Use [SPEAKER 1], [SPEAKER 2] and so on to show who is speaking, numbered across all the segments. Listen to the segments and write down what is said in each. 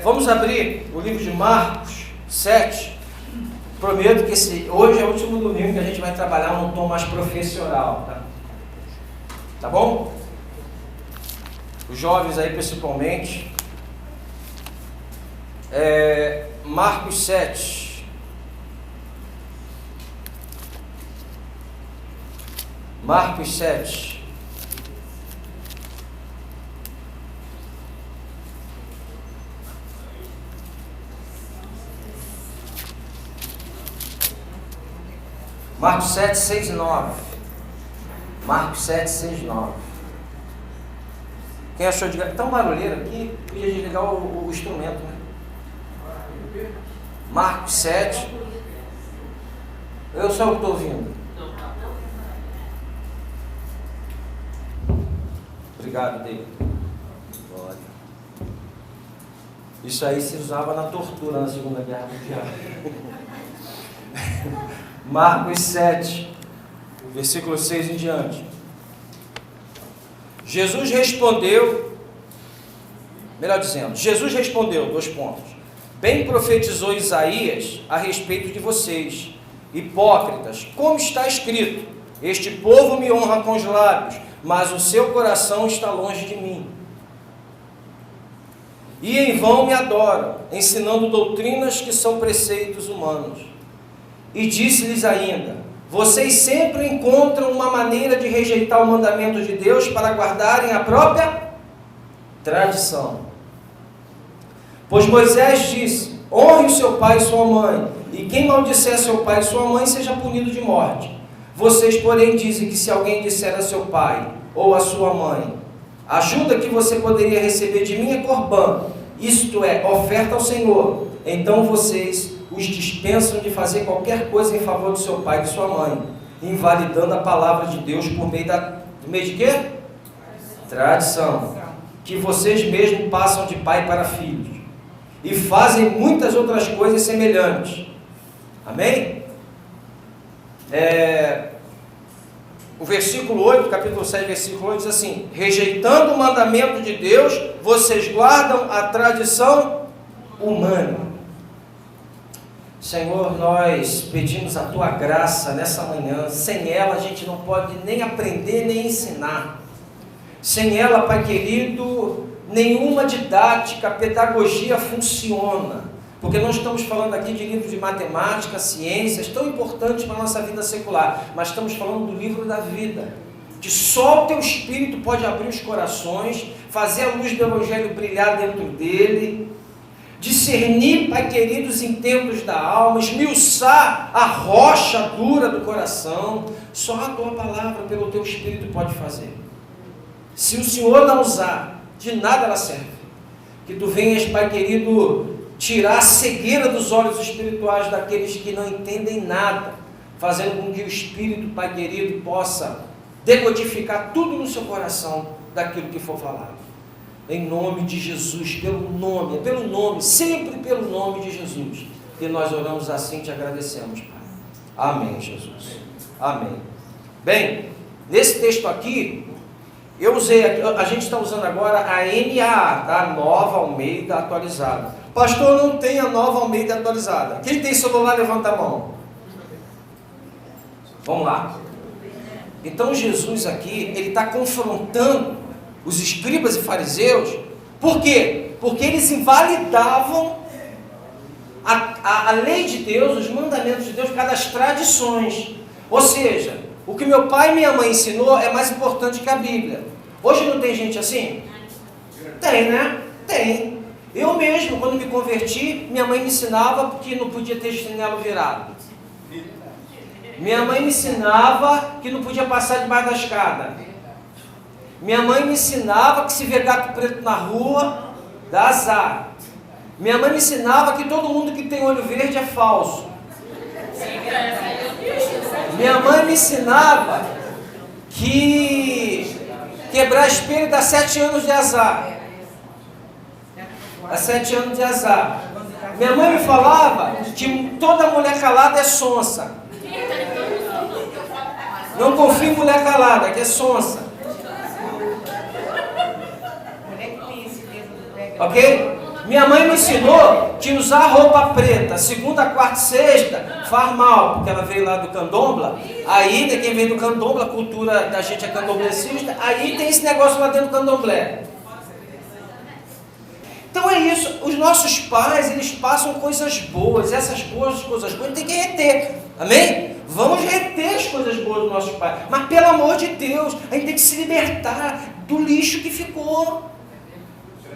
[SPEAKER 1] Vamos abrir o livro de Marcos 7. Prometo que hoje é o último domingo que a gente vai trabalhar num tom mais professional, tá bom? Os jovens aí principalmente. Marcos 7. Marcos 7. Marcos 7, 6 e 9. Marcos 7, 6 e 9. Quem achou de... Tá um barulheiro aqui, podia desligar o instrumento, né? Marcos 7. Eu só estou ouvindo. Obrigado, David. Glória. Isso aí se usava na tortura na Segunda Guerra Mundial. Marcos 7, versículo 6 em diante. Jesus respondeu, dois pontos. Bem profetizou Isaías a respeito de vocês, hipócritas, como está escrito: este povo me honra com os lábios, mas o seu coração está longe de mim. E em vão me adoram, ensinando doutrinas que são preceitos humanos. E disse-lhes ainda: vocês sempre encontram uma maneira de rejeitar o mandamento de Deus para guardarem a própria tradição. Pois Moisés disse: honre o seu pai e sua mãe, e quem maldisser seu pai e sua mãe seja punido de morte. Vocês, porém, dizem que se alguém disser a seu pai ou a sua mãe: ajuda que você poderia receber de mim é corbã, isto é, oferta ao Senhor, então vocês os dispensam de fazer qualquer coisa em favor do seu pai e de sua mãe, invalidando a palavra de Deus por meio de quê? Tradição, que vocês mesmos passam de pai para filhos, e fazem muitas outras coisas semelhantes. Amém? O versículo 8, capítulo 7, versículo 8 diz assim: rejeitando o mandamento de Deus, vocês guardam a tradição humana. Senhor, nós pedimos a Tua graça nessa manhã. Sem ela a gente não pode nem aprender, nem ensinar. Sem ela, Pai querido, nenhuma didática, pedagogia funciona. Porque nós estamos falando aqui de livros de matemática, ciências, tão importantes para a nossa vida secular. Mas estamos falando do livro da vida. Que só o Teu Espírito pode abrir os corações, fazer a luz do Evangelho brilhar dentro dele, discernir, Pai querido, os intentos da alma, esmiuçar a rocha dura do coração. Só a Tua palavra, pelo Teu Espírito, pode fazer. Se o Senhor não usar, de nada ela serve. Que Tu venhas, Pai querido, tirar a cegueira dos olhos espirituais daqueles que não entendem nada, fazendo com que o Espírito, Pai querido, possa decodificar tudo no seu coração daquilo que for falado. Em nome de Jesus, pelo nome, sempre pelo nome de Jesus, que nós oramos assim e te agradecemos, Pai. Amém, Jesus. Amém. Bem, nesse texto aqui, a gente está usando agora a NAA, tá? Nova Almeida Atualizada. Pastor, não tem a Nova Almeida Atualizada. Quem tem celular, levanta a mão. Vamos lá. Então Jesus aqui, ele está confrontando os escribas e fariseus. Por quê? Porque eles invalidavam a lei de Deus, os mandamentos de Deus, por causa das tradições. Ou seja, o que meu pai e minha mãe ensinou é mais importante que a Bíblia. Hoje não tem gente assim? Tem, né? Tem. Eu mesmo, quando me converti, minha mãe me ensinava que não podia ter chinelo virado. Minha mãe me ensinava que não podia passar debaixo da escada. Minha mãe me ensinava que se vê gato preto na rua, dá azar. Minha mãe me ensinava que todo mundo que tem olho verde é falso. Minha mãe me ensinava que quebrar espelho dá 7 anos de azar. Dá 7 anos de azar. Minha mãe me falava que toda mulher calada é sonsa. Não confie em mulher calada, que é sonsa. Ok? Minha mãe me ensinou que usar roupa preta, segunda, quarta e sexta, faz mal, porque ela veio lá do candomblé. Aí, quem veio do candomblé, a cultura da gente é candomblessista, aí tem esse negócio lá dentro do candomblé. Então é isso, os nossos pais, eles passam coisas boas, essas coisas boas, a gente tem que reter, amém? Vamos reter as coisas boas dos nossos pais, mas pelo amor de Deus, a gente tem que se libertar do lixo que ficou,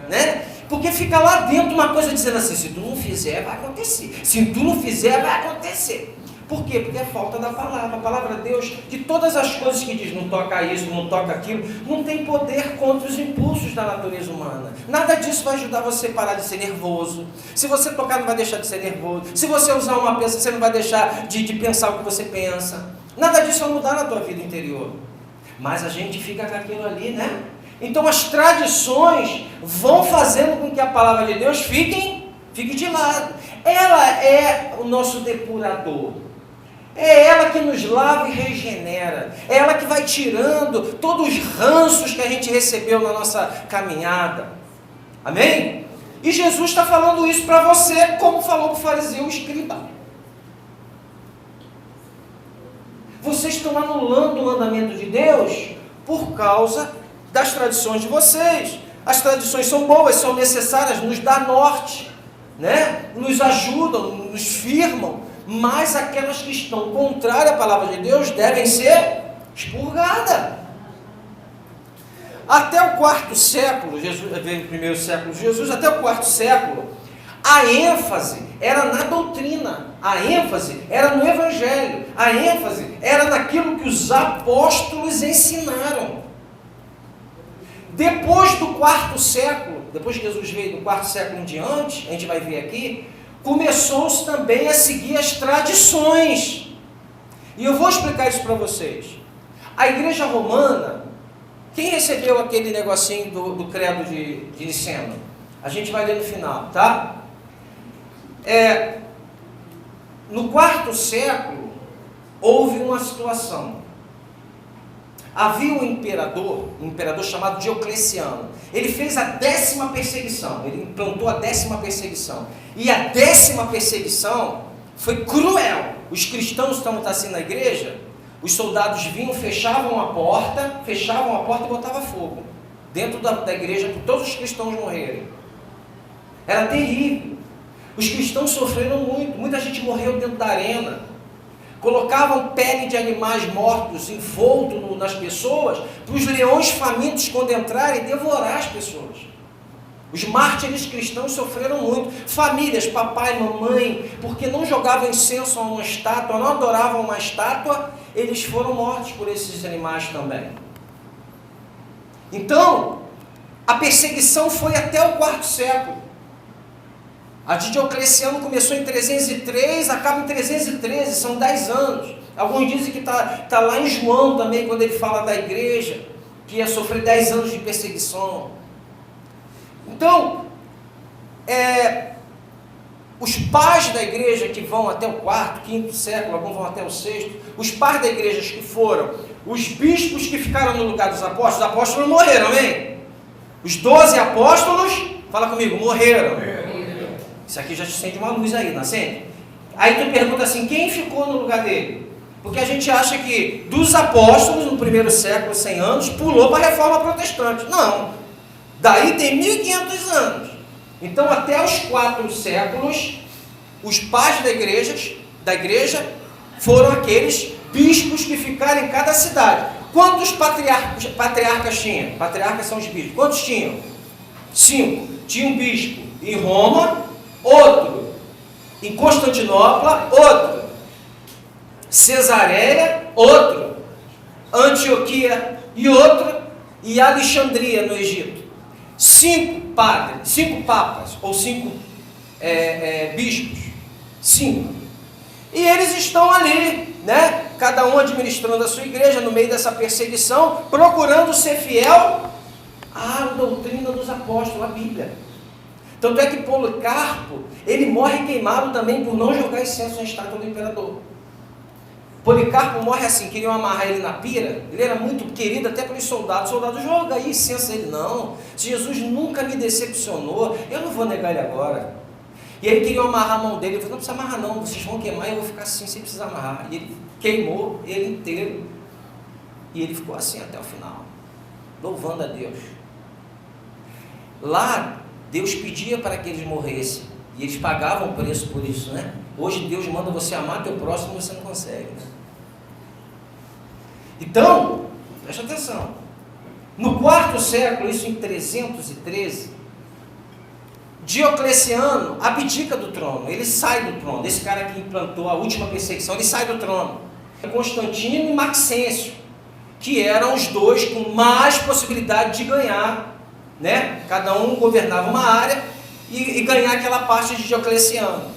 [SPEAKER 1] né? Porque fica lá dentro uma coisa dizendo assim, se tu não fizer, vai acontecer, se tu não fizer, vai acontecer. Por quê? Porque é falta da palavra. A palavra de Deus, que todas as coisas que diz, não toca isso, não toca aquilo, não tem poder contra os impulsos da natureza humana. Nada disso vai ajudar você a parar de ser nervoso. Se você tocar, não vai deixar de ser nervoso. Se você usar uma peça, você não vai deixar de pensar o que você pensa. Nada disso vai mudar na tua vida interior. Mas a gente fica com aquilo ali, né? Então as tradições vão fazendo com que a palavra de Deus fique de lado. Ela é o nosso depurador. É ela que nos lava e regenera. É ela que vai tirando todos os ranços que a gente recebeu na nossa caminhada. Amém? E Jesus está falando isso para você, como falou para o fariseu escriba. Vocês estão anulando o mandamento de Deus por causa das tradições de vocês. As tradições são boas, são necessárias, nos dão norte, né? Nos ajudam, nos firmam. Mas aquelas que estão contrárias à palavra de Deus devem ser expurgadas. Até o quarto século, Jesus veio no primeiro século de Jesus, até o quarto século, a ênfase era na doutrina, a ênfase era no evangelho, a ênfase era naquilo que os apóstolos ensinaram. Depois do quarto século, depois que Jesus veio do quarto século em diante, a gente vai ver aqui, começou-se também a seguir as tradições. E eu vou explicar isso para vocês. A igreja romana, quem recebeu aquele negocinho do credo de Niceno? A gente vai ler no final, tá? No quarto século, houve uma situação. Havia um imperador chamado Diocleciano. Ele fez a 10ª perseguição, ele implantou a 10ª perseguição. E a 10ª perseguição foi cruel. Os cristãos estavam assim na igreja, os soldados vinham, fechavam a porta e botavam fogo dentro da igreja para todos os cristãos morrerem. Era terrível. Os cristãos sofreram muito, muita gente morreu dentro da arena. Colocavam pele de animais mortos envolto nas pessoas, para os leões famintos, quando entrarem, devorar as pessoas. Os mártires cristãos sofreram muito. Famílias, papai, mamãe, porque não jogavam incenso a uma estátua, não adoravam uma estátua, eles foram mortos por esses animais também. Então, a perseguição foi até o quarto século. A de Diocleciano começou em 303, acaba em 313, são 10 anos. Alguns dizem que está lá em João também, quando ele fala da igreja, que ia sofrer 10 anos de perseguição. Então, os pais da igreja que vão até o quarto, quinto século, alguns vão até o sexto, os pais da igreja que foram, os bispos que ficaram no lugar dos apóstolos, os apóstolos morreram, amém? Os 12 apóstolos, fala comigo, morreram. Isso aqui já te acende uma luz aí, não acende? Aí tu pergunta assim, quem ficou no lugar dele? Porque a gente acha que dos apóstolos, no primeiro século, 100 anos, pulou para a reforma protestante. Não. Daí tem 1500 anos. Então, até os 4 séculos, os pais da igreja foram aqueles bispos que ficaram em cada cidade. Quantos patriarcas tinham? Patriarcas são os bispos. Quantos tinham? 5. Tinha um bispo em Roma, outro em Constantinopla, outro Cesareia, outro Antioquia e outro e Alexandria no Egito. 5 papas ou 5 bispos, 5. E eles estão ali, né? Cada um administrando a sua igreja no meio dessa perseguição, procurando ser fiel à doutrina dos apóstolos, à Bíblia. Tanto é que Policarpo, ele morre queimado também por não jogar incenso na estátua do imperador. Policarpo morre assim, queriam amarrar ele na pira, ele era muito querido até pelos soldados, o soldado joga aí, licença, ele, não, se Jesus nunca me decepcionou, eu não vou negar ele agora. E ele queria amarrar a mão dele, ele falou, não precisa amarrar não, vocês vão queimar e eu vou ficar assim, sem precisar amarrar. E ele queimou ele inteiro, e ele ficou assim até o final, louvando a Deus. Lá, Deus pedia para que eles morressem, e eles pagavam o preço por isso, né? Hoje Deus manda você amar teu próximo e você não consegue, né? Então, presta atenção, no quarto século, isso em 313, Diocleciano abdica do trono, ele sai do trono, esse cara que implantou a última perseguição, ele sai do trono. Constantino e Maxêncio, que eram os dois com mais possibilidade de ganhar, né? Cada um governava uma área e ganhar aquela parte de Diocleciano.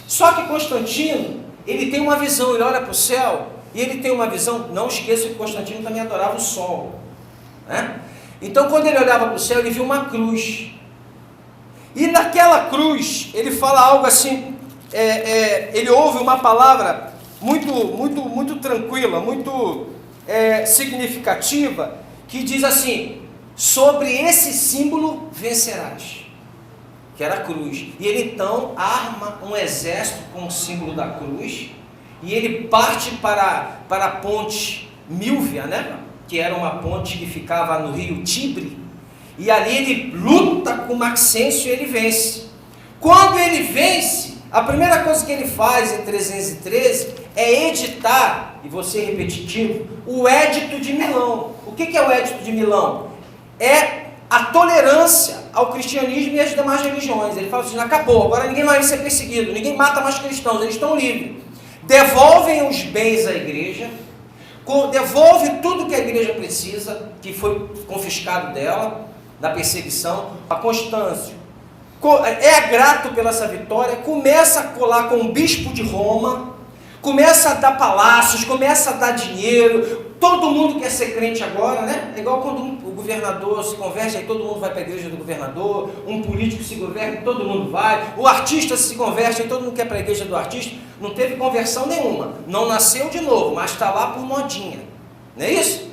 [SPEAKER 1] Só que Constantino, ele tem uma visão, ele olha para o céu e ele tem uma visão, não esqueça que Constantino também adorava o sol, né? Então quando ele olhava para o céu, ele viu uma cruz, e naquela cruz, ele fala algo assim, ele ouve uma palavra muito tranquila, muito significativa, que diz assim, sobre esse símbolo vencerás, que era a cruz. E ele então arma um exército com o símbolo da cruz, e ele parte para a ponte Milvia, né? Que era uma ponte que ficava no rio Tibre, e ali ele luta com Maxêncio e ele vence. Quando ele vence, a primeira coisa que ele faz em 313 é editar, e vou ser repetitivo, o Édito de Milão. O que é o Édito de Milão? É a tolerância ao cristianismo e às demais religiões. Ele fala assim, acabou, agora ninguém mais vai ser perseguido, ninguém mata mais cristãos, eles estão livres. Devolvem os bens à igreja, devolve tudo que a igreja precisa, que foi confiscado dela, da perseguição. A Constâncio é grato pela essa vitória, começa a colar com o bispo de Roma, começa a dar palácios, começa a dar dinheiro, todo mundo quer ser crente agora, né? É igual quando o governador se converte, aí todo mundo vai para a igreja do governador, um político se governa, todo mundo vai, o artista se converte, aí todo mundo quer para a igreja do artista. Não teve conversão nenhuma, não nasceu de novo, mas está lá por modinha, não é isso?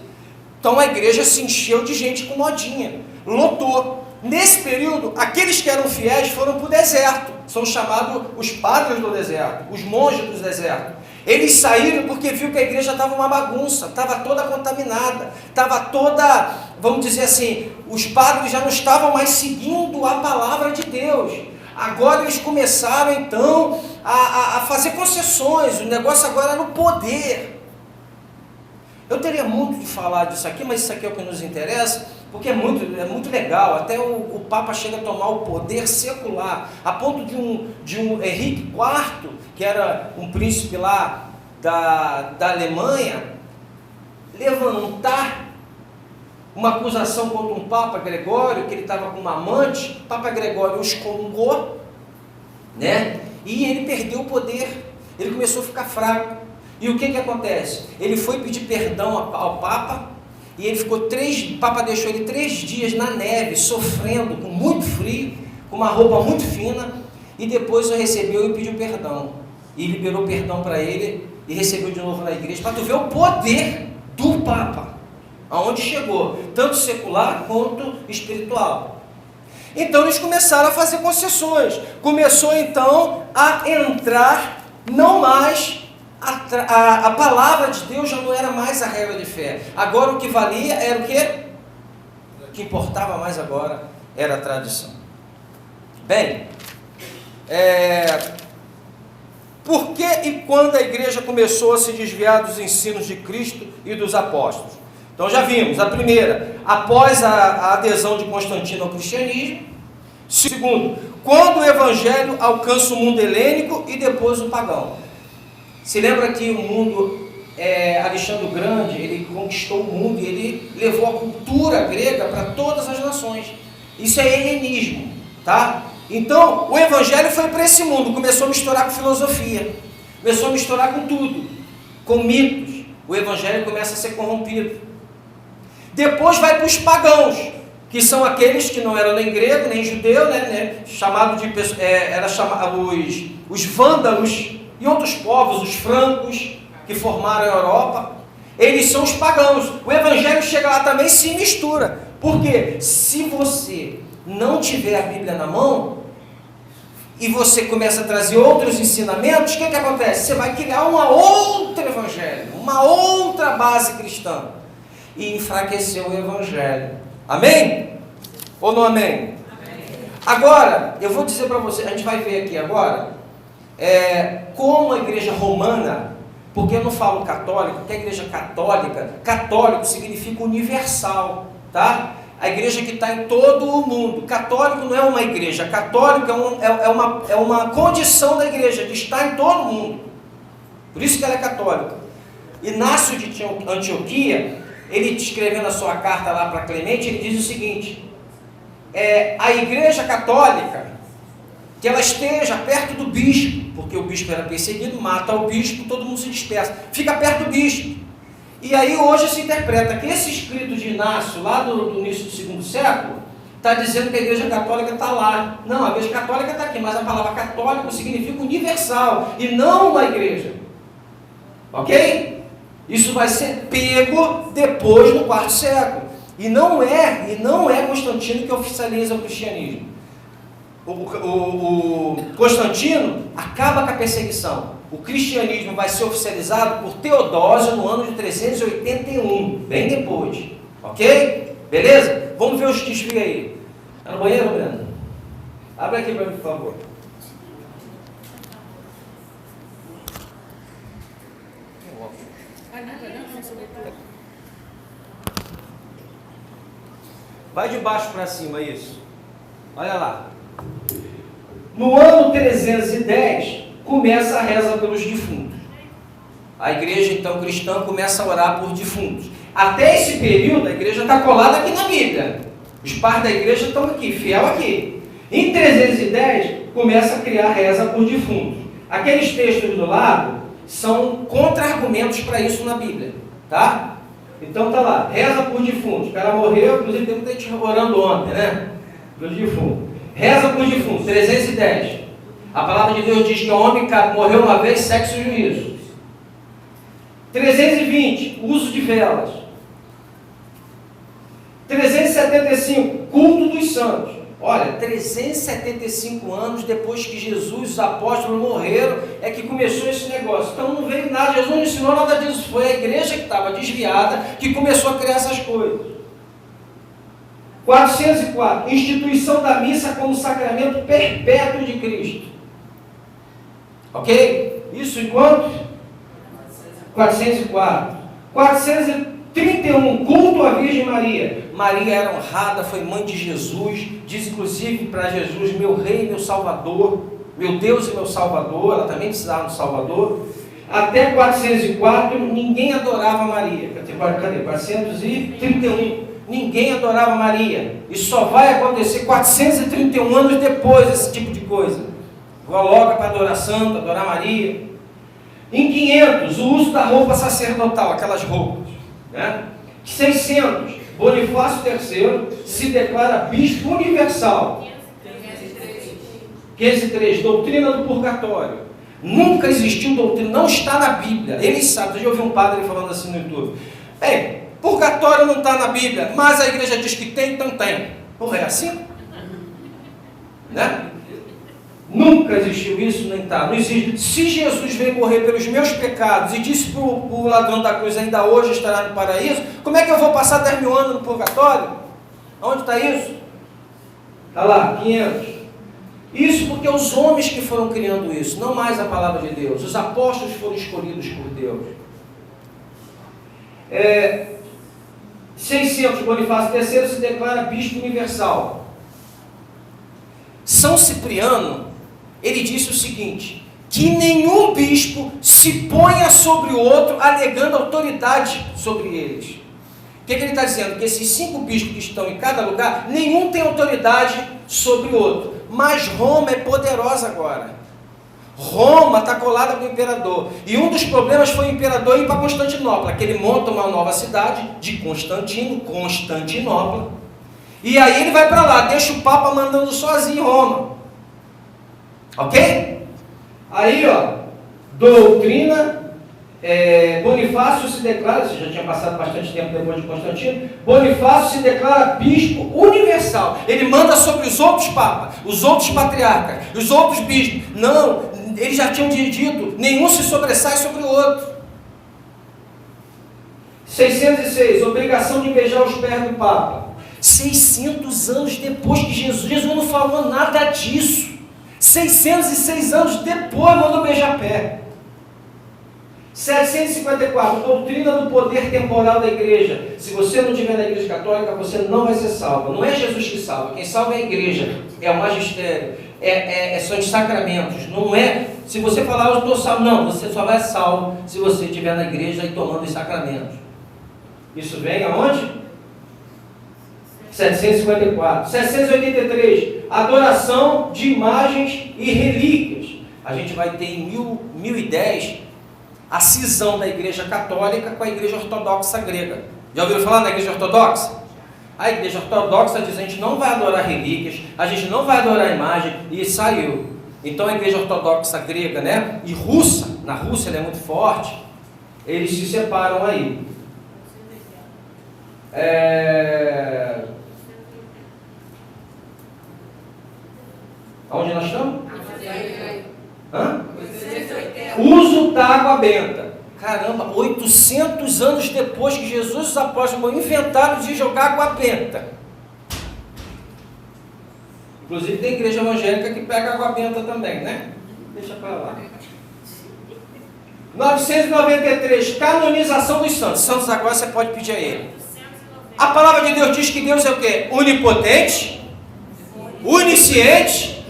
[SPEAKER 1] Então a igreja se encheu de gente com modinha, lotou. Nesse período, aqueles que eram fiéis foram para o deserto, são chamados os padres do deserto, os monges do deserto. Eles saíram porque viu que a igreja estava uma bagunça, estava toda contaminada, estava toda, vamos dizer assim, os padres já não estavam mais seguindo a palavra de Deus. Agora eles começaram então a fazer concessões, o negócio agora era no poder. Eu teria muito de falar disso aqui, mas isso aqui é o que nos interessa, porque é muito legal, até o Papa chega a tomar o poder secular, a ponto de um Henrique IV, que era um príncipe lá da Alemanha, levantar uma acusação contra um Papa Gregório, que ele estava com uma amante. O Papa Gregório o excomungou, né? E ele perdeu o poder, ele começou a ficar fraco. E o que acontece? Ele foi pedir perdão ao Papa, e ele ficou o Papa deixou ele 3 dias na neve, sofrendo, com muito frio, com uma roupa muito fina, e depois o recebeu e pediu perdão, e liberou perdão para ele, e recebeu de novo na igreja, para tu ver o poder do Papa, aonde chegou, tanto secular quanto espiritual. Então eles começaram a fazer concessões, começou então a entrar, não mais, a palavra de Deus já não era mais a regra de fé, agora o que valia era o quê? O que importava mais agora era a tradição. Bem, por que e quando a igreja começou a se desviar dos ensinos de Cristo e dos apóstolos? Então já vimos, a primeira, após a adesão de Constantino ao cristianismo. Segundo, quando o evangelho alcança o mundo helênico e depois o pagão. Se lembra que o mundo, Alexandre o Grande, ele conquistou o mundo e ele levou a cultura grega para todas as nações. Isso é helenismo, tá? Então, o evangelho foi para esse mundo, começou a misturar com filosofia, começou a misturar com tudo, com mitos. O evangelho começa a ser corrompido. Depois vai para os pagãos, que são aqueles que não eram nem grego, nem judeu, né? Chamado de, os vândalos, e outros povos, os francos, que formaram a Europa, eles são os pagãos. O evangelho chega lá também e se mistura. Por quê? Se você não tiver a Bíblia na mão, e você começa a trazer outros ensinamentos, o que acontece? Você vai criar uma outra evangelho, uma outra base cristã, e enfraquecer o evangelho. Amém? Ou não amém? Amém. Agora, eu vou dizer para você, a gente vai ver aqui agora, como a igreja romana, porque eu não falo católico, porque a igreja católica, católico significa universal, tá? A igreja que está em todo o mundo. Católico não é uma igreja, católico é uma condição da igreja, de estar em todo o mundo. Por isso que ela é católica. Inácio de Antioquia, ele escrevendo a sua carta lá para Clemente, ele diz o seguinte: a igreja católica, que ela esteja perto do bispo, porque o bispo era perseguido, mata o bispo, todo mundo se dispersa, fica perto do bispo. E aí hoje se interpreta que esse escrito de Inácio, lá do início do segundo século, está dizendo que a igreja católica está lá. Não, a igreja católica está aqui, mas a palavra católico significa universal, e não uma igreja. Ok? Isso vai ser pego depois no quarto século. E não é Constantino que oficializa o cristianismo. O Constantino acaba com a perseguição. O cristianismo vai ser oficializado por Teodósio no ano de 381, bem depois. Ok? Beleza? Vamos ver os desfios aí. Está no banheiro, Breno? Abre aqui para mim, por favor. Vai de baixo para cima, isso. Olha lá. No ano 310, começa a reza pelos defuntos. A igreja, então, cristã, começa a orar por defuntos. Até esse período, a igreja está colada aqui na Bíblia. Os pais da igreja estão aqui, fiel aqui. Em 310, começa a criar reza por defuntos. Aqueles textos do lado são contra-argumentos para isso na Bíblia. Tá? Então tá lá, reza por defuntos. O cara morreu, inclusive tem muita gente orando ontem, né? Pelos defuntos. Reza por defuntos, 310. A palavra de Deus diz que o homem morreu uma vez, sexo e juízo. 320, uso de velas. 375, culto dos santos. Olha, 375 anos depois que Jesus, os apóstolos morreram, é que começou esse negócio. Então não veio nada, Jesus não ensinou nada disso. Foi a igreja que estava desviada que começou a criar essas coisas. 404, instituição da missa como sacramento perpétuo de Cristo. Ok? Isso em quanto? 404. 431, culto à Virgem Maria. Maria era honrada, foi mãe de Jesus, diz inclusive para Jesus, meu rei e meu salvador, meu Deus e meu salvador, ela também precisava do salvador. Até 404, ninguém adorava Maria. Cadê? 431, ninguém adorava Maria. Isso só vai acontecer 431 anos depois, esse tipo de coisa. Coloca para adorar santo, adorar Maria. Em 500, o uso da roupa sacerdotal, aquelas roupas. Né? 600, Bonifácio III se declara bispo universal. 503, doutrina do purgatório. Nunca existiu doutrina, não está na Bíblia. Eles sabem, eu já ouvi um padre falando assim no YouTube. Purgatório não está na Bíblia, mas a igreja diz que tem, então tem. Porra, é assim? Né? Nunca existiu isso, nem está. Não existe. Se Jesus veio morrer pelos meus pecados e disse para o ladrão da cruz, ainda hoje estará no paraíso, como é que eu vou passar 10 mil anos no purgatório? Onde está isso? Está lá, 500. Isso porque os homens que foram criando isso, não mais a palavra de Deus. Os apóstolos foram escolhidos por Deus. 600, Bonifácio III se declara bispo universal. São Cipriano, ele disse o seguinte, que nenhum bispo se ponha sobre o outro, alegando autoridade sobre eles. O que ele está dizendo? Que esses 5 bispos que estão em cada lugar, nenhum tem autoridade sobre o outro. Mas Roma é poderosa agora. Roma está colada com o imperador. E um dos problemas foi o imperador ir para Constantinopla, que ele monta uma nova cidade de Constantino, Constantinopla. E aí ele vai para lá, deixa o Papa mandando sozinho em Roma. Ok? Aí, doutrina, Bonifácio se declara, você já tinha passado bastante tempo depois de Constantino, Bonifácio se declara bispo universal. Ele manda sobre os outros papas, os outros patriarcas, os outros bispos. Não, eles já tinham dito, nenhum se sobressai sobre o outro. 606, obrigação de beijar os pés do Papa. 600 anos depois que Jesus não falou nada disso. 606 anos depois mandou beijar pé. 754, doutrina do poder temporal da igreja. Se você não estiver na igreja católica, você não vai ser salvo. Não é Jesus que salva, quem salva é a igreja, é o magistério, são os sacramentos. Não é, se você falar eu estou salvo, não, você só vai salvo se você estiver na igreja e tomando os sacramentos. Isso vem aonde? 754. 783, adoração de imagens e relíquias. A gente vai ter em 1010 a cisão da igreja católica com a igreja ortodoxa grega. Já ouviram falar na igreja ortodoxa? A igreja ortodoxa diz: a gente não vai adorar relíquias, a gente não vai adorar imagem, e saiu. Então a igreja ortodoxa grega, né, e russa, na Rússia ela é muito forte, eles se separam aí. Aonde nós estamos? Uso da água benta. Caramba, 800 anos depois que Jesus e os apóstolos inventaram de jogar água benta. Inclusive tem igreja evangélica que pega água benta também, né? Deixa para lá. 993, canonização dos santos. Santos agora você pode pedir a ele. A palavra de Deus diz que Deus é o quê? Onipotente, onisciente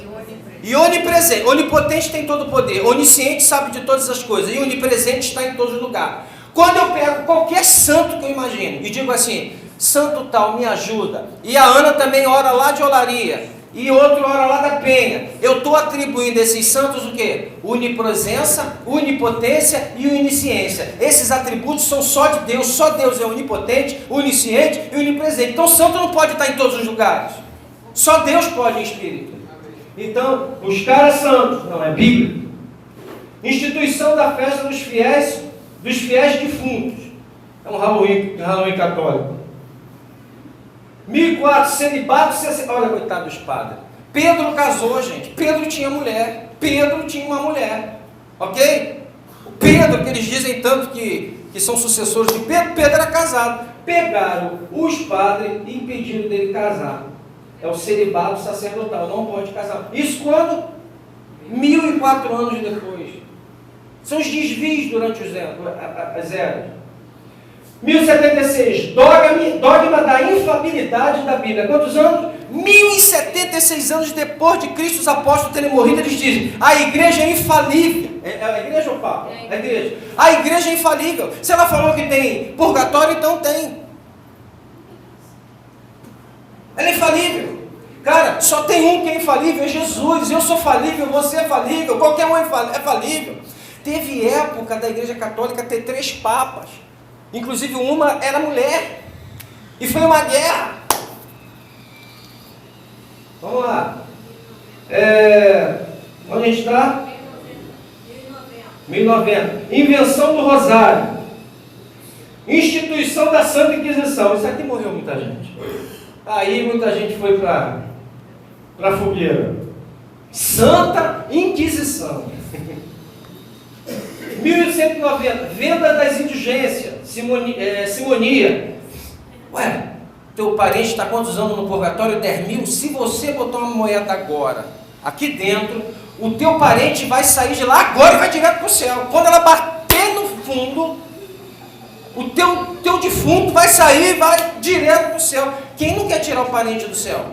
[SPEAKER 1] e onipresente. Onipotente tem todo o poder, onisciente sabe de todas as coisas, e onipresente está em todo lugar. Quando eu pego qualquer santo que eu imagino e digo assim: santo tal, me ajuda, e a Ana também ora lá de Olaria, e outro ora lá da Penha, eu estou atribuindo a esses santos o quê? Onipresença, onipotência e onisciência. Esses atributos são só de Deus, só Deus é onipotente, onisciente e onipresente. Então o santo não pode estar em todos os lugares, só Deus pode em espírito. Então, os caras santos, não é Bíblia. Instituição da festa dos fiéis defuntos. É um Halloween católico. 1004, celibato, olha, coitado dos padres. Pedro casou, gente. Pedro tinha mulher. Pedro tinha uma mulher. Ok? O Pedro, que eles dizem tanto que são sucessores de Pedro, Pedro era casado. Pegaram os padres e impediram dele casar. É o celibato sacerdotal, não pode casar. Isso quando? 1004 anos depois. São os desvios durante as eras. 1076, dogma da infalibilidade da Bíblia. Quantos anos? 1076 anos depois de Cristo, os apóstolos terem morrido, eles dizem: a igreja é infalível. É a igreja ou o Papa? É a igreja. A igreja é infalível. Se ela falou que tem purgatório, então tem. Ela é infalível. Cara, só tem um que é infalível, é Jesus. Eu sou falível, você é falível, qualquer um é falível. Teve época da igreja católica ter 3 papas. Inclusive uma era mulher. E foi uma guerra. Vamos lá. Onde a gente está? 1090. Invenção do rosário. Instituição da Santa Inquisição. Isso aqui morreu muita gente. Aí muita gente foi para a fogueira. Santa Inquisição. 1890, venda das indulgências, simonia. Ué, teu parente está quantos anos no purgatório? 10 mil. Se você botar uma moeda agora, aqui dentro, o teu parente vai sair de lá agora e vai direto para o céu. Quando ela bater no fundo, o teu defunto vai sair e vai direto para o céu. Quem não quer tirar o parente do céu?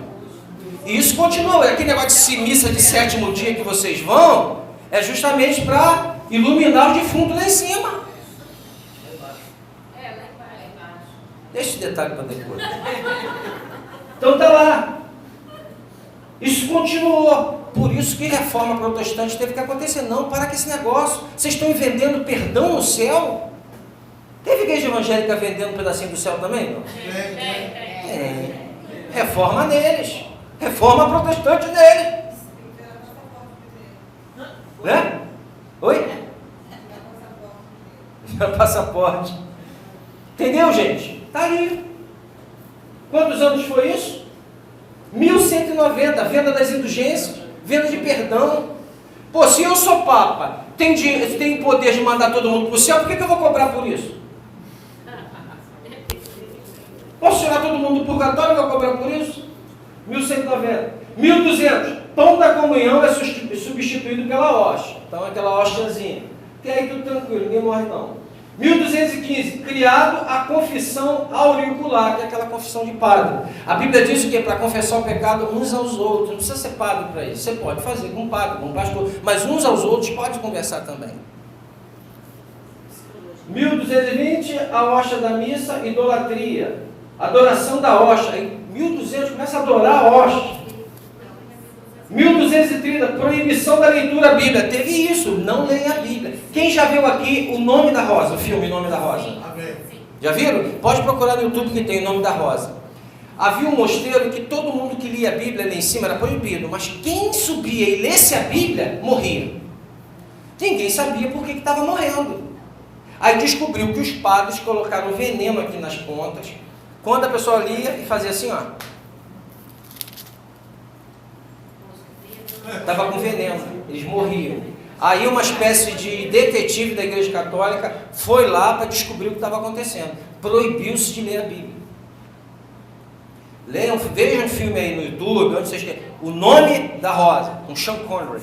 [SPEAKER 1] E isso continua. Aquele negócio de missa de 7º dia que vocês vão, é justamente para iluminar o defunto lá em cima. Deixa esse detalhe para depois. Então está lá. Isso continuou. Por isso que a reforma protestante teve que acontecer. Não, para com esse negócio. Vocês estão vendendo perdão no céu? Teve igreja evangélica vendendo um pedacinho do céu também? Não? Tem. Reforma neles. Reforma protestante neles. Né? Oi? passaporte. Entendeu, gente? Está ali. Quantos anos foi isso? 1190, venda das indulgências, venda de perdão. Pô, se eu sou Papa, tenho poder de mandar todo mundo para o céu, por que eu vou cobrar por isso? Posso tirar todo mundo do purgatório e vou cobrar por isso? 1190. 1200. Pão da comunhão é substituído pela hóstia. Então aquela hóstiazinha. Tem aí tudo tranquilo, ninguém morre não. 1215. Criado a confissão auricular, que é aquela confissão de padre. A Bíblia diz que para confessar o pecado uns aos outros. Não precisa ser padre para isso. Você pode fazer com um padre, com um pastor, mas uns aos outros pode conversar também. 1220. A hóstia da missa, idolatria. Adoração da hóstia. Em 1200 começa a adorar a hóstia. 1230, proibição da leitura bíblica. Teve isso, não leia a Bíblia. Quem já viu aqui O Nome da Rosa, o filme O Nome da Rosa? Amém. Já viram? Pode procurar no YouTube que tem O Nome da Rosa. Havia um mosteiro que todo mundo que lia a Bíblia lá em cima era proibido, mas quem subia e lesse a Bíblia, morria. Ninguém sabia por que estava morrendo. Aí descobriu que os padres colocaram veneno aqui nas pontas. Quando a pessoa lia e fazia assim, ó, estava com veneno, eles morriam. Aí uma espécie de detetive da Igreja Católica foi lá para descobrir o que estava acontecendo. Proibiu-se de ler a Bíblia. Leiam, vejam um filme aí no YouTube, onde vocês querem. O Nome da Rosa, com Sean Connery.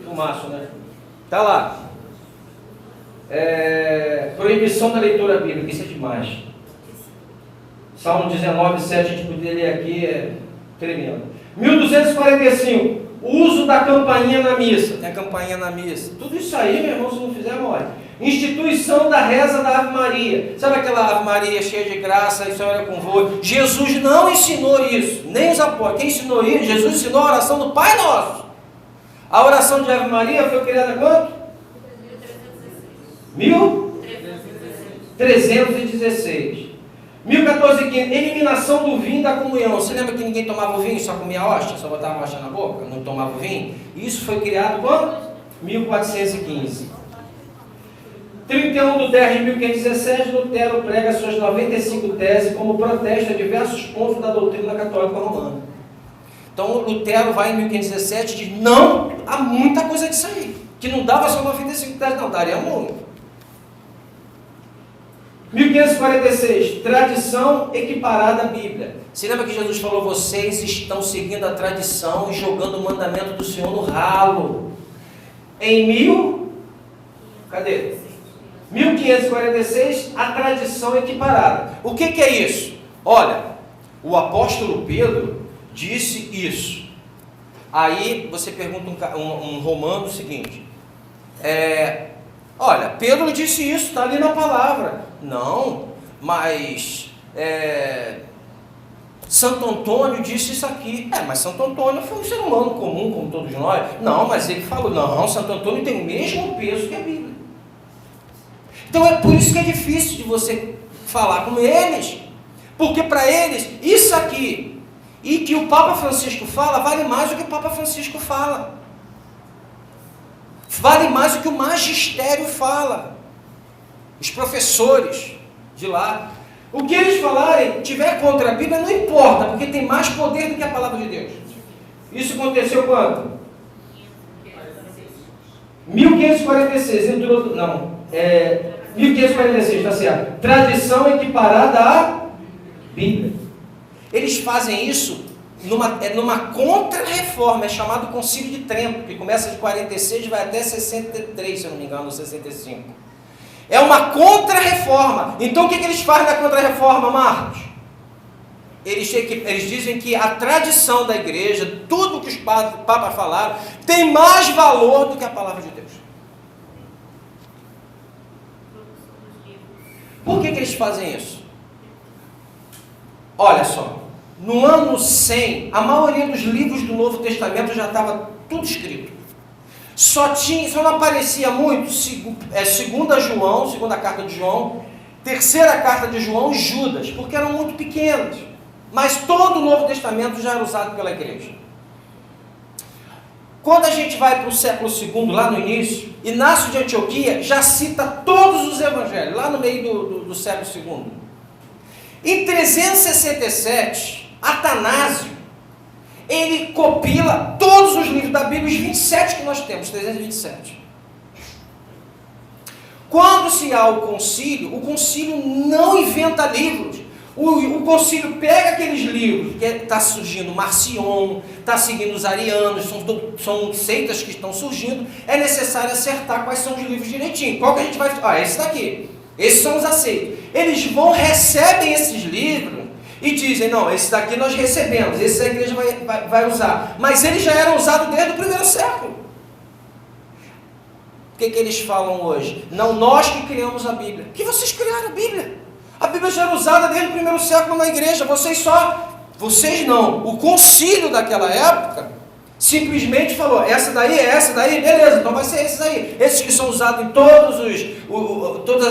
[SPEAKER 1] Filmaço, né? Tá lá. Proibição da leitura bíblica, isso é demais. Salmo 19, 7, a gente poderia ler aqui, é tremendo. 1245, o uso da campainha na missa. Tem a campainha na missa. Tudo isso aí, meu irmão, se não fizer, morre. Instituição da reza da Ave Maria. Sabe aquela Ave Maria cheia de graça, e senhora convosco? Jesus não ensinou isso, nem os apóstolos. Quem ensinou isso? Jesus ensinou a oração do Pai Nosso. A oração de Ave Maria foi criada quando? 1316. 1415, eliminação do vinho da comunhão. Você lembra que ninguém tomava o vinho, só comia a hóstia, só botava a hóstia na boca, não tomava o vinho? Isso foi criado quando? 1415. 31 de 10 de 1517, Lutero prega suas 95 teses como protesto a diversos pontos da doutrina católica romana. Então Lutero vai em 1517 e diz, não, há muita coisa disso aí, que não dava só 95 teses, não, daria muito. 1546, tradição equiparada à Bíblia. Você lembra que Jesus falou, vocês estão seguindo a tradição e jogando o mandamento do Senhor no ralo. Em cadê? 1546, a tradição equiparada. O que é isso? Olha, o apóstolo Pedro disse isso. Aí você pergunta um romano o seguinte, olha, Pedro disse isso, está ali na palavra. Não, mas Santo Antônio disse isso aqui. Mas Santo Antônio foi um ser humano comum, como todos nós. Não, mas ele falou, não, Santo Antônio tem o mesmo peso que a Bíblia. Então é por isso que é difícil de você falar com eles, porque para eles, isso aqui, e que o Papa Francisco fala, vale mais do que o Papa Francisco fala. Vale mais do que o magistério fala. Os professores de lá. O que eles falarem, tiver contra a Bíblia, não importa, porque tem mais poder do que a palavra de Deus. Isso aconteceu quando? 1546. 1546, está certo. Tradição equiparada à Bíblia. Eles fazem isso numa contra-reforma, é chamado Concílio de Trento, que começa de 46 e vai até 63, se eu não me engano, 65. É uma contra-reforma. Então o que eles fazem na contra-reforma, Marcos? Eles dizem que a tradição da igreja, tudo que os papas falaram, tem mais valor do que a palavra de Deus. Por que eles fazem isso? Olha só, no ano 100, a maioria dos livros do Novo Testamento já estava tudo escrito. Só não aparecia muito segunda João, segunda carta de João, terceira carta de João e Judas, porque eram muito pequenos. Mas todo o Novo Testamento já era usado pela igreja. Quando a gente vai para o século II, lá no início, Inácio de Antioquia já cita todos todos os evangelhos, lá no meio do século II. Em 367, Atanásio, ele compila todos os livros da Bíblia, os 27 que nós temos, 327. Quando se há o concílio não inventa livros. O concílio pega aqueles livros que está surgindo Marcion, está seguindo os arianos, são seitas que estão surgindo, é necessário acertar quais são os livros direitinho. Qual que a gente vai... esse daqui. Esses são os aceitos. Eles recebem esses livros e dizem, não, esse daqui nós recebemos, esse a igreja vai usar. Mas eles já eram usados desde o primeiro século. O que eles falam hoje? Não, nós que criamos a Bíblia. Que vocês criaram a Bíblia? A Bíblia já era usada desde o primeiro século na igreja. Vocês não. O concílio daquela época simplesmente falou, essa daí, beleza, então vai ser esses aí. Esses que são usados em todas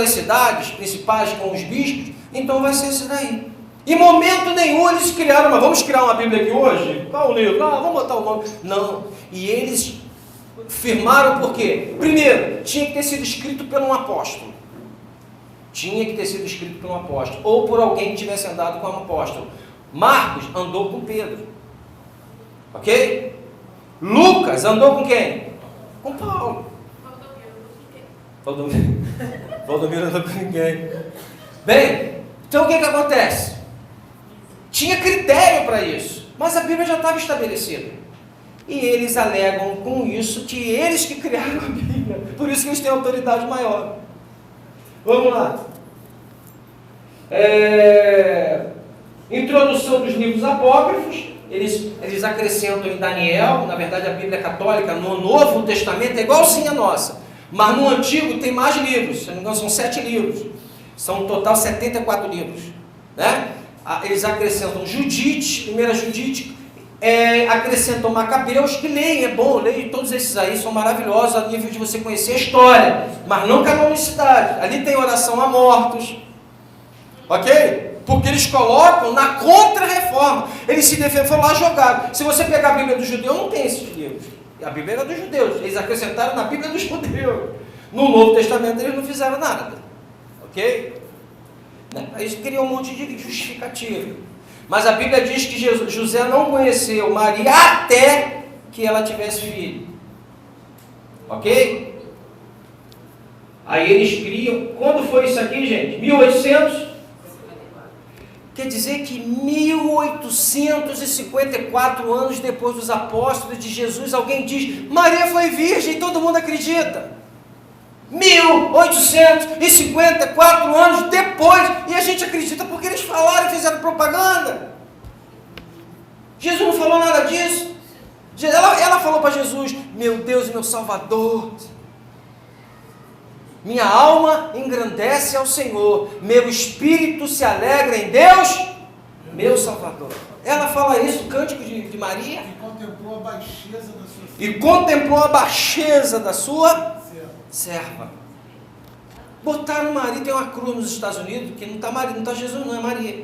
[SPEAKER 1] as cidades principais com os bispos, então vai ser esse daí. Em momento nenhum eles criaram, mas vamos criar uma Bíblia aqui hoje? Qual o livro? Não, vamos botar o nome. Não. E eles firmaram por quê? Primeiro, tinha que ter sido escrito por um apóstolo. Ou por alguém que tivesse andado com um apóstolo. Marcos andou com Pedro. Ok? Lucas andou com quem? Com Paulo. Valdomiro andou com ninguém. Bem, então o que acontece? Tinha critério para isso, mas a Bíblia já estava estabelecida. E eles alegam com isso que eles que criaram a Bíblia. Por isso que eles têm autoridade maior. Vamos lá. Introdução dos livros apócrifos. Eles acrescentam em Daniel. Na verdade, a Bíblia católica no Novo Testamento é igualzinha a nossa. Mas no Antigo tem mais livros. Se não me engano, são 7 livros. São no total 74 livros. Né? Eles acrescentam Judite, 1 Judite. Acrescentam Macabeus, que leem, é bom, leem, todos esses aí são maravilhosos a nível de você conhecer a história, mas não canonicidade. Ali tem oração a mortos, ok? Porque eles colocam na contra-reforma, eles se defendem, foram lá jogar. Se você pegar a Bíblia do judeu, não tem esses livros, a Bíblia era dos judeus, eles acrescentaram na Bíblia dos judeus. No Novo Testamento eles não fizeram nada, ok? Eles criam um monte de justificativa. Mas a Bíblia diz que José não conheceu Maria até que ela tivesse filho. Ok? Aí eles criam. Quando foi isso aqui, gente? 1800? Quer dizer que 1854 anos depois dos apóstolos de Jesus, alguém diz, Maria foi virgem e todo mundo acredita. 1854 anos depois, e a gente acredita porque eles falaram e fizeram propaganda. Jesus não falou nada disso. Ela falou para Jesus, meu Deus e meu Salvador, minha alma engrandece ao Senhor, meu espírito se alegra em Deus, meu Salvador. Ela fala isso no cântico de Maria. E contemplou a baixeza da sua serva. Botaram Maria, tem uma cruz nos Estados Unidos, que não está Maria, não está Jesus, não é Maria.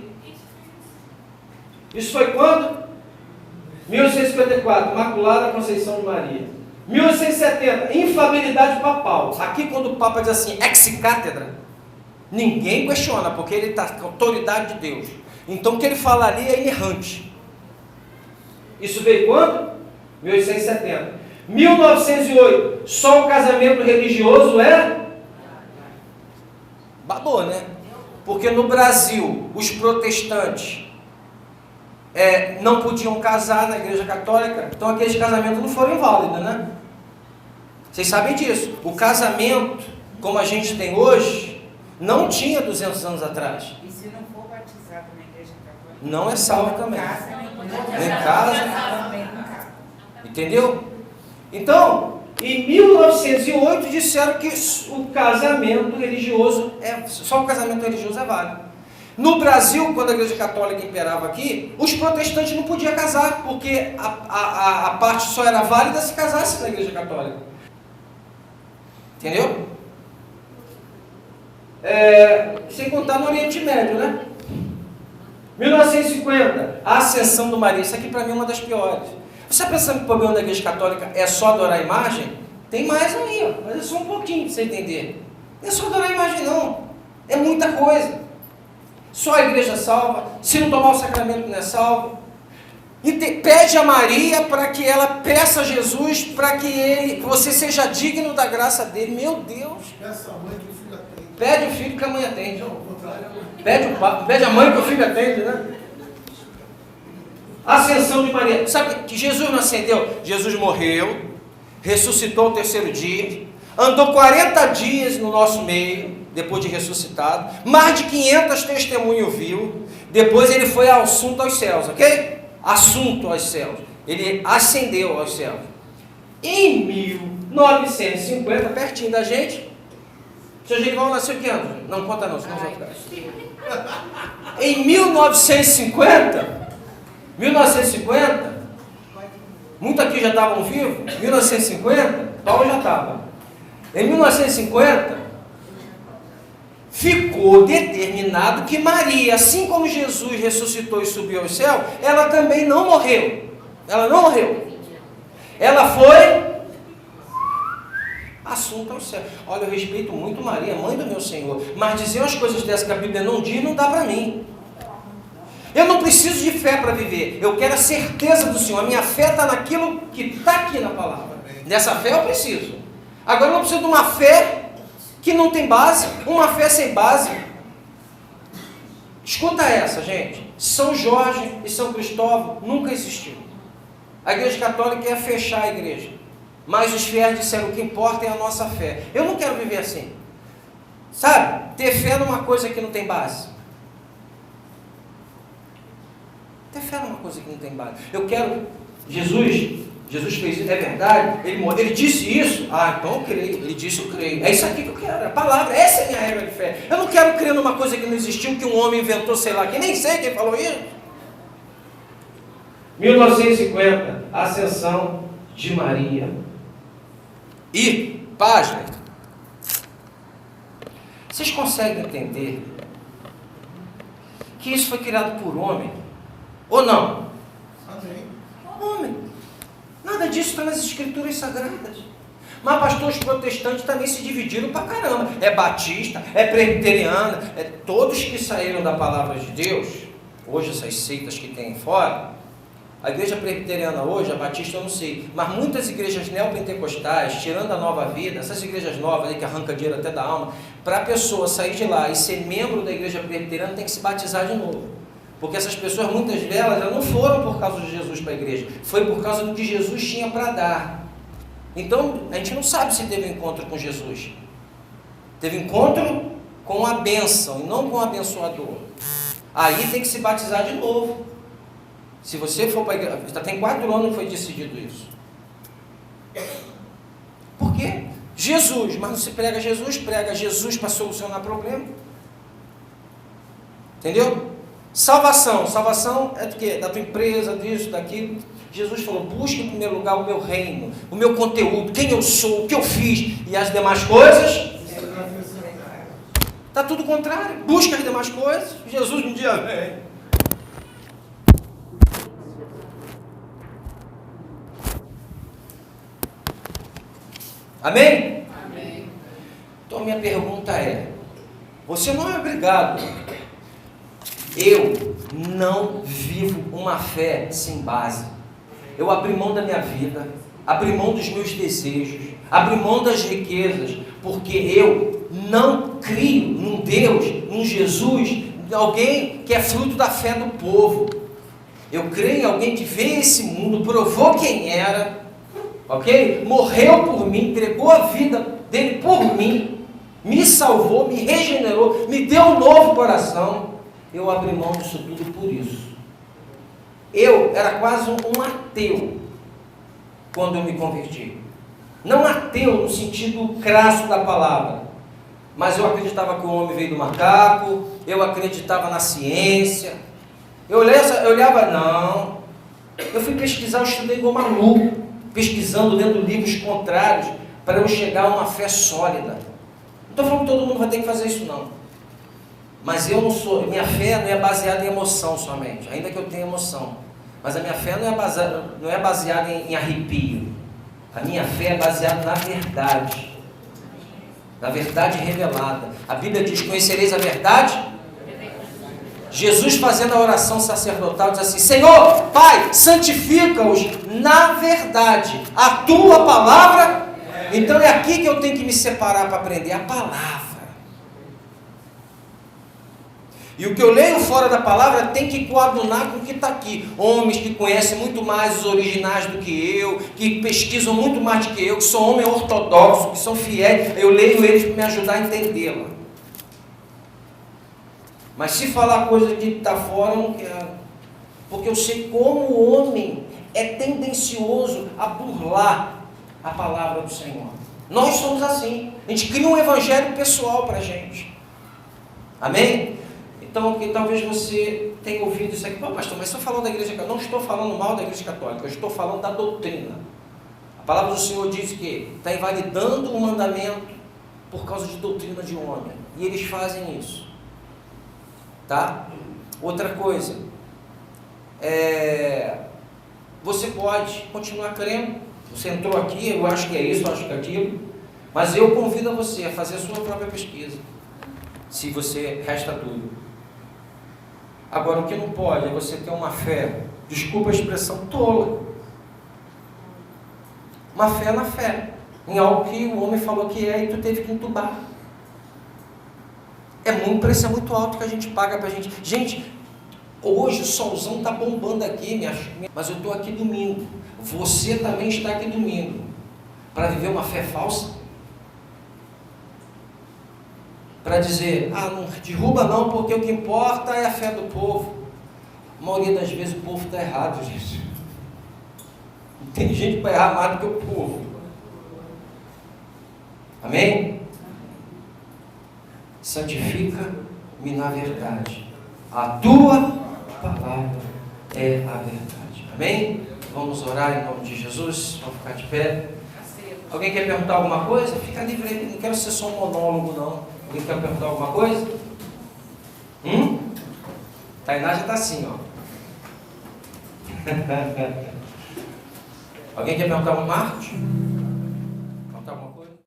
[SPEAKER 1] Isso foi quando? 1854, Imaculada Conceição de Maria. 1870, infabilidade papal. Aqui quando o Papa diz assim, ex-cátedra, ninguém questiona, porque ele está com a autoridade de Deus. Então o que ele fala ali é inerrante. Isso veio quando? 1870. 1908, só o casamento religioso babou, né? Porque no Brasil, os protestantes não podiam casar na igreja católica, então aqueles casamentos não foram inválidos, né? Vocês sabem disso. O casamento, como a gente tem hoje, não tinha 200 anos atrás.
[SPEAKER 2] E se não for batizado na igreja católica?
[SPEAKER 1] Não é salvo também. Nem casa. Entendeu? Então, em 1908 disseram que o casamento religioso, só o casamento religioso é válido. No Brasil, quando a igreja católica imperava aqui, os protestantes não podiam casar, porque a parte só era válida se casasse na igreja católica. Entendeu? Sem contar no Oriente Médio, né? 1950, a ascensão do Maria. Isso aqui para mim é uma das piores. Você está pensando que o problema da igreja católica é só adorar a imagem? Tem mais aí, mas é só um pouquinho para você entender. Não é só adorar a imagem, não. É muita coisa. Só a igreja salva. Se não tomar o sacramento, não é salvo. Pede a Maria para que ela peça a Jesus para que você seja digno da graça dele. Meu Deus.
[SPEAKER 3] Peça a mãe que o filho atende.
[SPEAKER 1] Pede o filho que a mãe atende.
[SPEAKER 3] Não, ao contrário.
[SPEAKER 1] Pede a mãe que o filho atende, né? Ascensão de Maria. Sabe que Jesus não ascendeu? Jesus morreu, ressuscitou ao terceiro dia, andou 40 dias no nosso meio, depois de ressuscitado, mais de 500 testemunhos viu, depois ele foi assunto aos céus, ok? Assunto aos céus. Ele ascendeu aos céus. Em 1950, pertinho da gente, o Sr. Genival nasceu que ano? Não conta não, senão vai ficar. Em 1950, muitos aqui já estavam vivos, 1950, Paulo já estava. Em 1950, ficou determinado que Maria, assim como Jesus ressuscitou e subiu ao céu, ela também não morreu. Ela não morreu. Ela foi assunta ao céu. Olha, eu respeito muito Maria, mãe do meu Senhor, mas dizer umas coisas dessas que a Bíblia não diz, não dá para mim. Eu não preciso de fé para viver, eu quero a certeza do Senhor. A minha fé está naquilo que está aqui na palavra. Nessa fé eu preciso. Agora eu não preciso de uma fé que não tem base, uma fé sem base. Escuta essa, gente. São Jorge e São Cristóvão nunca existiu. A Igreja Católica ia fechar a igreja, mas os fiéis disseram: o que importa é a nossa fé. Eu não quero viver assim, sabe? Ter fé numa coisa que não tem base. Ter fé numa coisa que não tem base. Eu quero... Jesus fez isso, é verdade? Ele disse isso? Ah, então eu creio. Ele disse, eu creio. É isso aqui que eu quero, é a palavra. Essa é a minha regra de fé. Eu não quero crer numa coisa que não existiu, que um homem inventou, sei lá, que nem sei quem falou isso. 1950, Ascensão de Maria. E, página, vocês conseguem entender que isso foi criado por homem? Ou não?
[SPEAKER 3] Amém.
[SPEAKER 1] Homem. Nada disso está nas escrituras sagradas. Mas, pastor, os protestantes também se dividiram pra caramba. É batista, é presbiteriana, é todos que saíram da palavra de Deus. Hoje essas seitas que tem fora, a igreja presbiteriana hoje, a batista eu não sei, mas muitas igrejas neopentecostais, tirando a Nova Vida, essas igrejas novas aí que arrancam dinheiro até da alma, para a pessoa sair de lá e ser membro da igreja presbiteriana tem que se batizar de novo. Porque essas pessoas, muitas delas, já não foram por causa de Jesus para a igreja, foi por causa do que Jesus tinha para dar. Então, a gente não sabe se teve um encontro com Jesus. Teve encontro com a bênção e não com o abençoador. Aí tem que se batizar de novo. Se você for para a igreja, já tem 4 anos que foi decidido isso. Por quê? Jesus, mas não se prega Jesus para solucionar problema. Entendeu? Salvação é do quê? Da tua empresa, disso, daquilo. Jesus falou: busque em primeiro lugar o meu reino, o meu conteúdo, quem eu sou, o que eu fiz, e as demais coisas. Está tudo contrário. Busca as demais coisas. Jesus um dia vem. Amém?
[SPEAKER 2] Amém.
[SPEAKER 1] Então a minha pergunta é: você não é obrigado. Eu não vivo uma fé sem base. Eu abri mão da minha vida, abri mão dos meus desejos, abri mão das riquezas, porque eu não crio num Deus, num Jesus, em alguém que é fruto da fé do povo. Eu creio em alguém que veio a esse mundo, provou quem era, ok? Morreu por mim, entregou a vida dele por mim, me salvou, me regenerou, me deu um novo coração. Eu abri mão disso tudo por isso. Eu era quase um ateu quando eu me converti. Não ateu no sentido crasso da palavra, mas eu acreditava que o homem veio do macaco, eu acreditava na ciência. Eu olhava, não. Eu fui pesquisar, eu estudei igual maluco, pesquisando, lendo livros contrários, para eu chegar a uma fé sólida. Não estou falando que todo mundo vai ter que fazer isso, não. Mas eu não sou, minha fé não é baseada em emoção somente, ainda que eu tenha emoção. Mas a minha fé não é baseada em arrepio. A minha fé é baseada na verdade. da verdade revelada. A Bíblia diz: conhecereis a verdade? Jesus, fazendo a oração sacerdotal, diz assim: Senhor, Pai, santifica-os na verdade. A tua palavra. Então é aqui que eu tenho que me separar para aprender a palavra. E o que eu leio fora da palavra tem que coadunar com o que está aqui. Homens que conhecem muito mais os originais do que eu, que pesquisam muito mais do que eu, que são homens ortodoxos, que são fiéis, eu leio eles para me ajudar a entendê-la. Mas se falar coisa que está fora, eu não quero. Porque eu sei como o homem é tendencioso a burlar a palavra do Senhor. Nós somos assim. A gente cria um evangelho pessoal para a gente. Amém? Então, que talvez você tenha ouvido isso aqui. Pô, pastor, mas estou falando da igreja católica. Não estou falando mal da igreja católica. Eu estou falando da doutrina. A palavra do Senhor diz que está invalidando o mandamento por causa de doutrina de homem. E eles fazem isso. Tá? Outra coisa, você pode continuar crendo. Você entrou aqui, eu acho que é isso, eu acho que é aquilo, mas eu convido a você a fazer a sua própria pesquisa, se você resta dúvida. Agora, o que não pode é você ter uma fé, desculpa a expressão, tola. Uma fé na fé, em algo que o homem falou que é e tu teve que entubar. Um preço muito alto que a gente paga pra gente. Gente, hoje o solzão está bombando aqui, mas eu estou aqui domingo. Você também está aqui domingo. Para viver uma fé falsa? Para dizer, não derruba não, porque o que importa é a fé do povo. A maioria das vezes o povo está errado, gente. Tem gente para errar mais do que o povo. Amém? Santifica-me na verdade. A tua palavra é a verdade. Amém? Vamos orar em nome de Jesus. Vamos ficar de pé. Alguém quer perguntar alguma coisa? Fica livre aí. Não quero ser só um monólogo, não. Alguém quer perguntar alguma coisa? Tainá já está assim, ó. Alguém quer perguntar um Marcos?